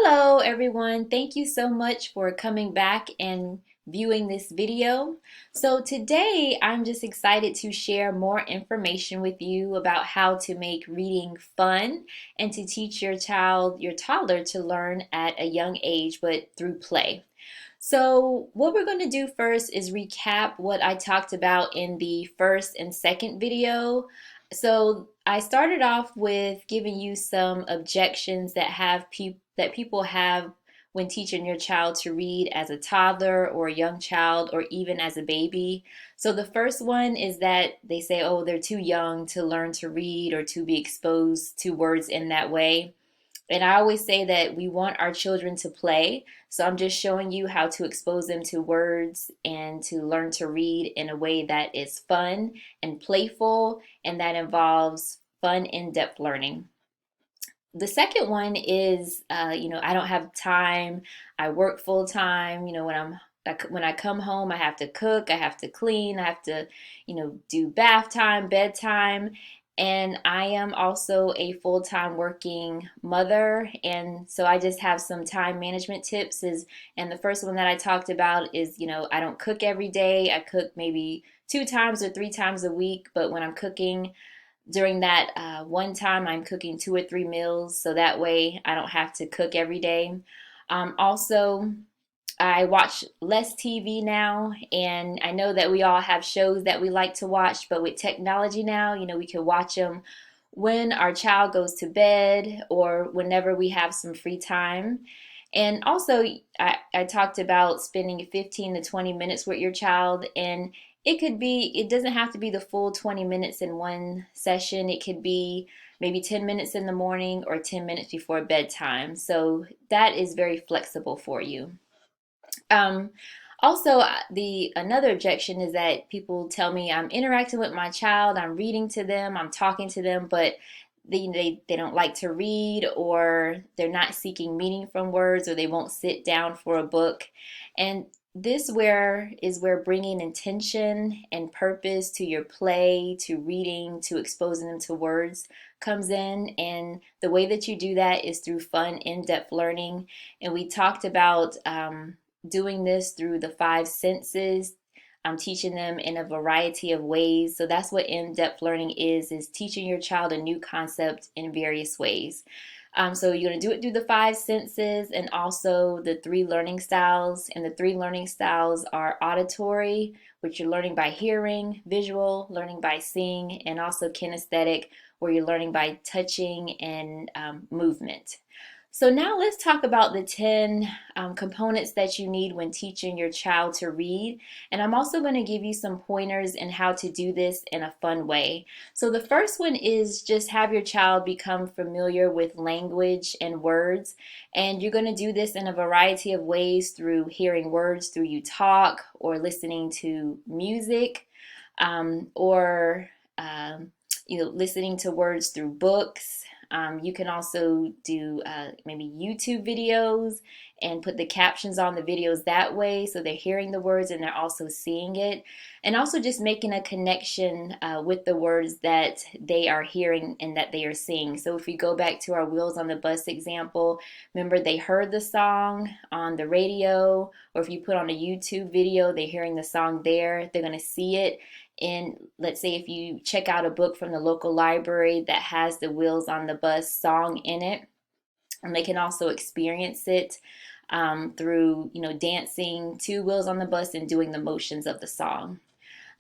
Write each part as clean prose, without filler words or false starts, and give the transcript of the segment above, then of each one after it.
Hello everyone, thank you so much for coming back and viewing this video. So today I'm just excited to share more information with you about how to make reading fun and to teach your child, your toddler, to learn at a young age but through play. So what we're going to do first is recap what I talked about in the first and second video. So I started off with giving you some objections that people have when teaching your child to read as a toddler or a young child or even as a baby. So the first one is that they say, oh, they're too young to learn to read or to be exposed to words in that way. And I always say that we want our children to play. So I'm just showing you how to expose them to words and to learn to read in a way that is fun and playful and that involves fun, in-depth learning. The second one is, I don't have time. I work full time. When I come home, I have to cook, I have to clean, I have to, do bath time, bedtime. And I am also a full-time working mother. And so I just have some time management tips and the first one that I talked about is, I don't cook every day. I cook maybe 2 times or 3 times a week. But when I'm cooking, during that one time, I'm cooking 2 or 3 meals, so that way I don't have to cook every day. Also, I watch less TV now, and I know that we all have shows that we like to watch, but with technology now, we can watch them when our child goes to bed or whenever we have some free time. And also, I talked about spending 15 to 20 minutes with your child, and it doesn't have to be the full 20 minutes in one session. It could be maybe 10 minutes in the morning or 10 minutes before bedtime. So that is very flexible for you. Um, Also, the another objection is that people tell me I'm interacting with my child, I'm reading to them, I'm talking to them, but they don't like to read, or they're not seeking meaning from words, or they won't sit down for a book. And this where is where bringing intention and purpose to your play, to reading, to exposing them to words comes in. And the way that you do that is through fun, in-depth learning. And we talked about doing this through the five senses. I'm teaching them in a variety of ways. So that's what in-depth learning is teaching your child a new concept in various ways. So you're going to do it through the five senses and also the three learning styles. And the three learning styles are auditory, which you're learning by hearing, visual, learning by seeing, and also kinesthetic, where you're learning by touching and movement. So now let's talk about the 10 components that you need when teaching your child to read. And I'm also going to give you some pointers in how to do this in a fun way. So the first one is just have your child become familiar with language and words. And you're going to do this in a variety of ways through hearing words, through you talk, or listening to music, or listening to words through books. You can also do maybe YouTube videos and put the captions on the videos that way, so they're hearing the words and they're also seeing it. And also just making a connection with the words that they are hearing and that they are seeing. So if we go back to our Wheels on the Bus example, remember they heard the song on the radio, or if you put on a YouTube video, they're hearing the song there, they're going to see it. And let's say if you check out a book from the local library that has the Wheels on the Bus song in it, and they can also experience it through, dancing to Wheels on the Bus and doing the motions of the song.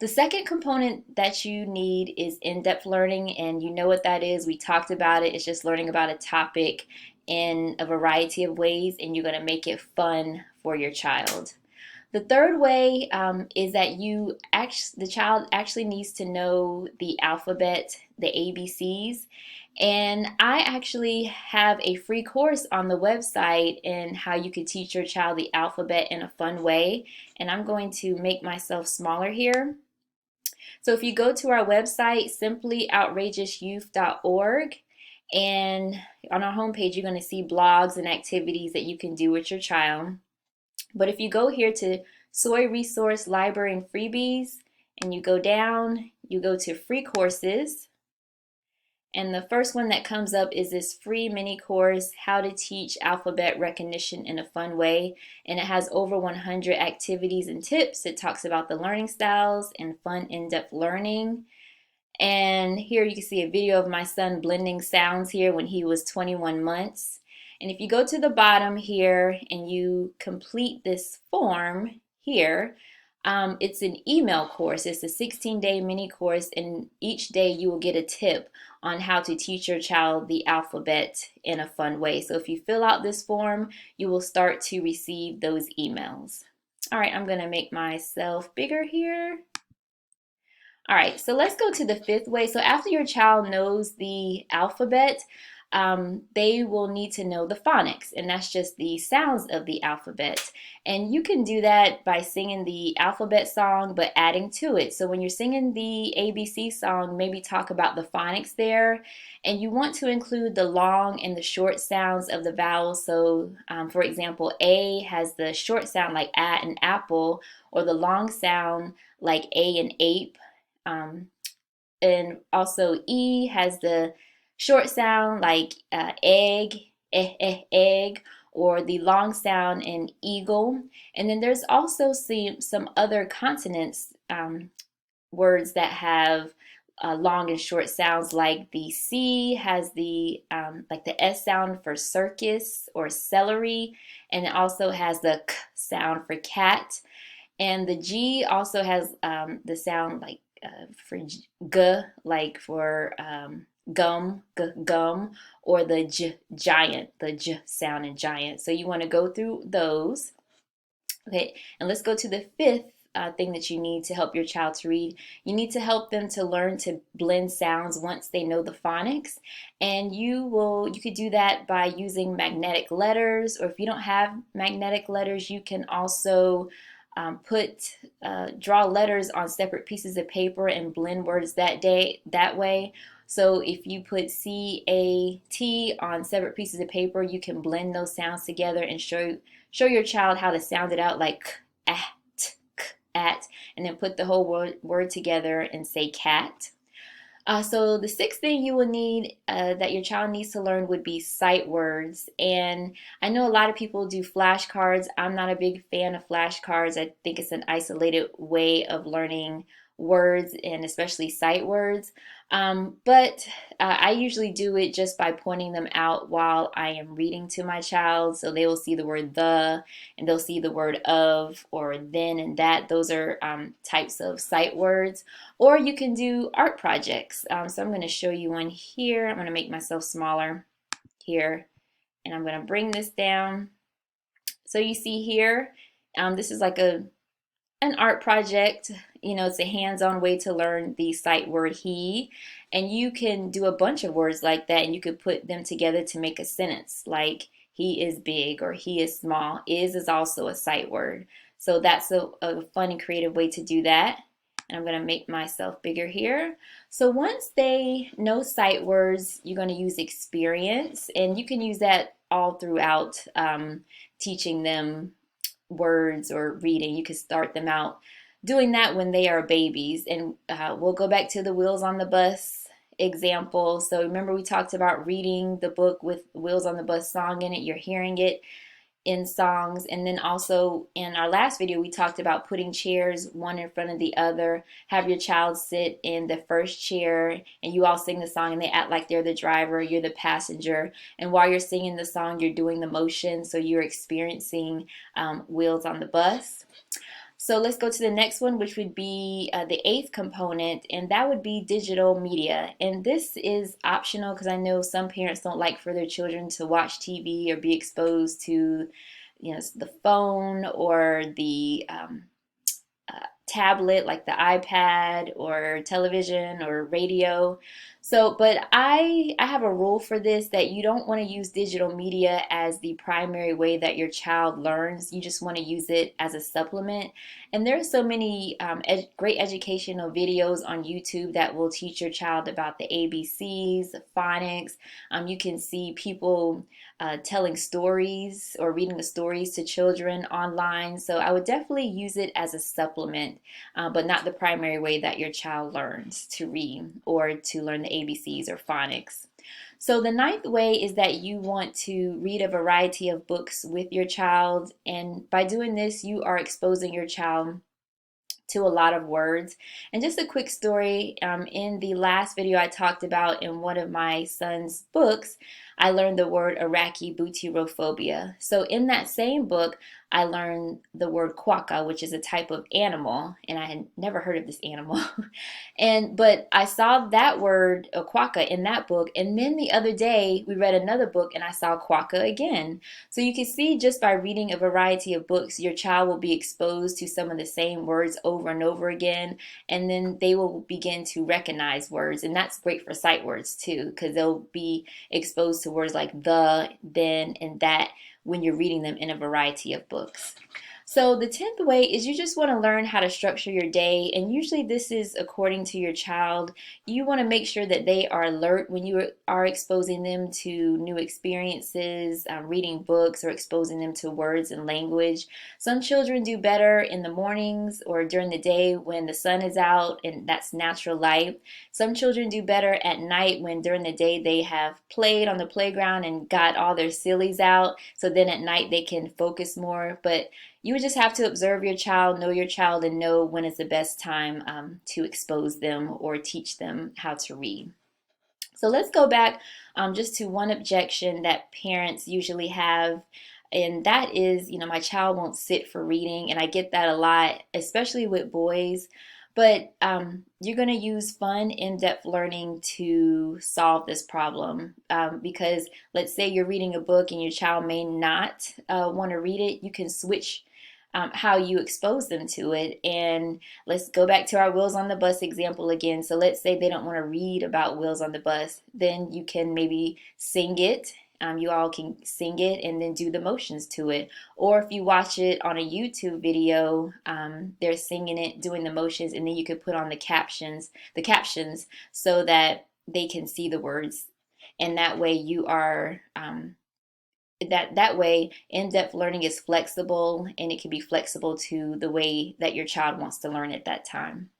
The second component that you need is in-depth learning, and you know what that is. We talked about it. It's just learning about a topic in a variety of ways, and you're going to make it fun for your child. The third way is that the child actually needs to know the alphabet, the ABCs. And I actually have a free course on the website in how you could teach your child the alphabet in a fun way. And I'm going to make myself smaller here. So if you go to our website, simplyoutrageousyouth.org, and on our homepage, you're going to see blogs and activities that you can do with your child. But if you go here to Soy Resource Library and Freebies, and you go down, you go to free courses, And the first one that comes up is this free mini course, How to Teach Alphabet Recognition in a Fun Way. And it has over 100 activities and tips. It talks about the learning styles and fun in-depth learning. And here you can see a video of my son blending sounds here when he was 21 months. And if you go to the bottom here and you complete this form here, it's an email course. It's a 16-day mini course, and each day you will get a tip on how to teach your child the alphabet in a fun way. So if you fill out this form, you will start to receive those emails. All right, I'm going to make myself bigger here. All right, so let's go to the fifth way. So after your child knows the alphabet, they will need to know the phonics, and that's just the sounds of the alphabet. And you can do that by singing the alphabet song, but adding to it. So when you're singing the ABC song, maybe talk about the phonics there. And you want to include the long and the short sounds of the vowels. So for example, A has the short sound like a and apple, or the long sound like A and ape. And also E has the short sound like egg, egg, or the long sound in eagle. And then there's also some other consonants words that have long and short sounds, like the C has the like the S sound for circus or celery, and it also has the K sound for cat. And the G also has the sound like for G, like for gum, gum, or the J, giant, the J sound in giant. So you want to go through those. Okay, and let's go to the fifth thing that you need to help your child to read. You need to help them to learn to blend sounds once they know the phonics. And you could do that by using magnetic letters, or if you don't have magnetic letters, you can also draw letters on separate pieces of paper and blend words that way. So if you put C-A-T on separate pieces of paper, you can blend those sounds together and show your child how to sound it out, like at, at, and then put the whole word together and say cat. So the sixth thing you will need that your child needs to learn would be sight words. And I know a lot of people do flashcards. I'm not a big fan of flashcards. I think it's an isolated way of learning words, and especially sight words. But I usually do it just by pointing them out while I am reading to my child. So they will see the word the, and they'll see the word of, or then and that. Those are types of sight words. Or you can do art projects. So I'm going to show you one here. I'm going to make myself smaller here, and I'm going to bring this down. So you see here, this is like an art project. You know, it's a hands-on way to learn the sight word he, and you can do a bunch of words like that, and you could put them together to make a sentence, like he is big or he is small. Is also a sight word. So that's a fun and creative way to do that. And I'm going to make myself bigger here. So once they know sight words, you're going to use experience, and you can use that all throughout teaching them words or reading. You can start them out doing that when they are babies. And we'll go back to the Wheels on the Bus example. So remember, we talked about reading the book with Wheels on the Bus song in it. You're hearing it in songs. And then also in our last video, we talked about putting chairs one in front of the other. Have your child sit in the first chair, and you all sing the song, and they act like they're the driver, you're the passenger. And while you're singing the song, you're doing the motion, so you're experiencing Wheels on the Bus. So let's go to the next one, which would be the eighth component, and that would be digital media. And this is optional because I know some parents don't like for their children to watch TV or be exposed to, the phone or the tablet, like the iPad or television or radio. So, but I have a rule for this, that you don't want to use digital media as the primary way that your child learns. You just want to use it as a supplement. And there's so many great educational videos on YouTube that will teach your child about the ABCs, the phonics. You can see people telling stories or reading the stories to children online. So I would definitely use it as a supplement, but not the primary way that your child learns to read or to learn the ABCs or phonics. So the ninth way is that you want to read a variety of books with your child, and by doing this, you are exposing your child to a lot of words. And just a quick story, in the last video I talked about in one of my son's books, I learned the word arachibutyrophobia. So in that same book, I learned the word quokka, which is a type of animal, and I had never heard of this animal. But I saw that word quokka in that book, and then the other day we read another book and I saw quokka again. So you can see just by reading a variety of books, your child will be exposed to some of the same words over and over again, and then they will begin to recognize words. And that's great for sight words too, because they'll be exposed to words like the, then, and that when you're reading them in a variety of books. So the 10th way is you just want to learn how to structure your day, and usually this is according to your child. You want to make sure that they are alert when you are exposing them to new experiences, reading books, or exposing them to words and language. Some children do better in the mornings or during the day when the sun is out and that's natural light. Some children do better at night when during the day they have played on the playground and got all their sillies out, so then at night they can focus more. But you would just have to observe your child, know your child, and know when is the best time to expose them or teach them how to read. So let's go back just to one objection that parents usually have, and that is, my child won't sit for reading, and I get that a lot, especially with boys. But you're going to use fun, in-depth learning to solve this problem, because let's say you're reading a book and your child may not want to read it. You can switch how you expose them to it. And let's go back to our Wheels on the Bus example again. So let's say they don't want to read about Wheels on the Bus. Then you can maybe sing it. You all can sing it and then do the motions to it. Or if you watch it on a YouTube video, they're singing it, doing the motions, and then you could put on the captions so that they can see the words. And that way you are that way in-depth learning is flexible, and it can be flexible to the way that your child wants to learn at that time.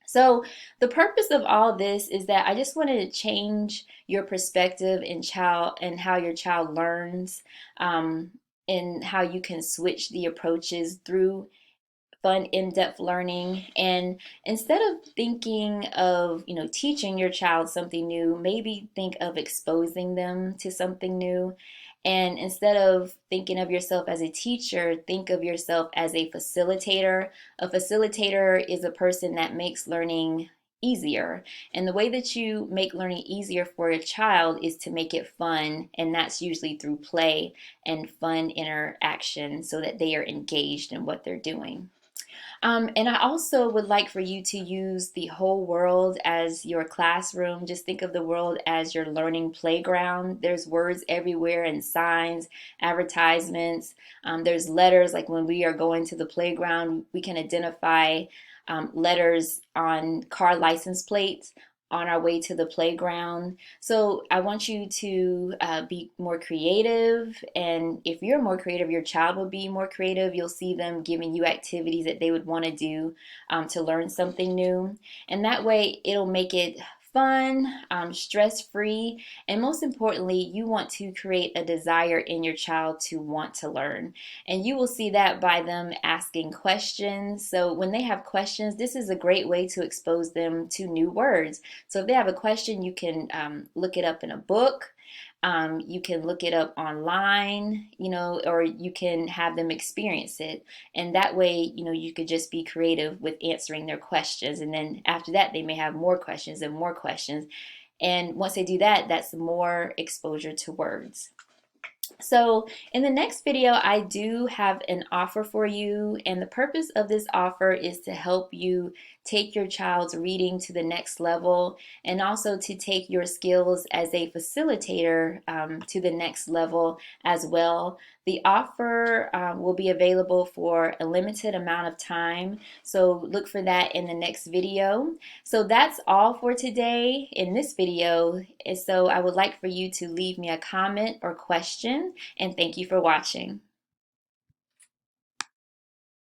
So the purpose of all this is that I just wanted to change your perspective in child and how your child learns, and how you can switch the approaches through fun, in-depth learning. And instead of thinking of, teaching your child something new, maybe think of exposing them to something new. And instead of thinking of yourself as a teacher, think of yourself as a facilitator. A facilitator is a person that makes learning easier. And the way that you make learning easier for a child is to make it fun, and that's usually through play and fun interaction so that they are engaged in what they're doing. And I also would like for you to use the whole world as your classroom. Just think of the world as your learning playground. There's words everywhere and signs, advertisements. There's letters, like when we are going to the playground, we can identify letters on car license plates on our way to the playground. So I want you to be more creative. And if you're more creative, your child will be more creative. You'll see them giving you activities that they would want to do to learn something new. And that way it'll make it fun, stress-free, and most importantly, you want to create a desire in your child to want to learn. And you will see that by them asking questions. So when they have questions, this is a great way to expose them to new words. So if they have a question, you can look it up in a book. You can look it up online, or you can have them experience it. And that way, you could just be creative with answering their questions. And then after that, they may have more questions and more questions. And once they do that, that's more exposure to words. So in the next video, I do have an offer for you, and the purpose of this offer is to help you take your child's reading to the next level, and also to take your skills as a facilitator to the next level as well. The offer will be available for a limited amount of time, so look for that in the next video. So that's all for today in this video. And so I would like for you to leave me a comment or question, and thank you for watching.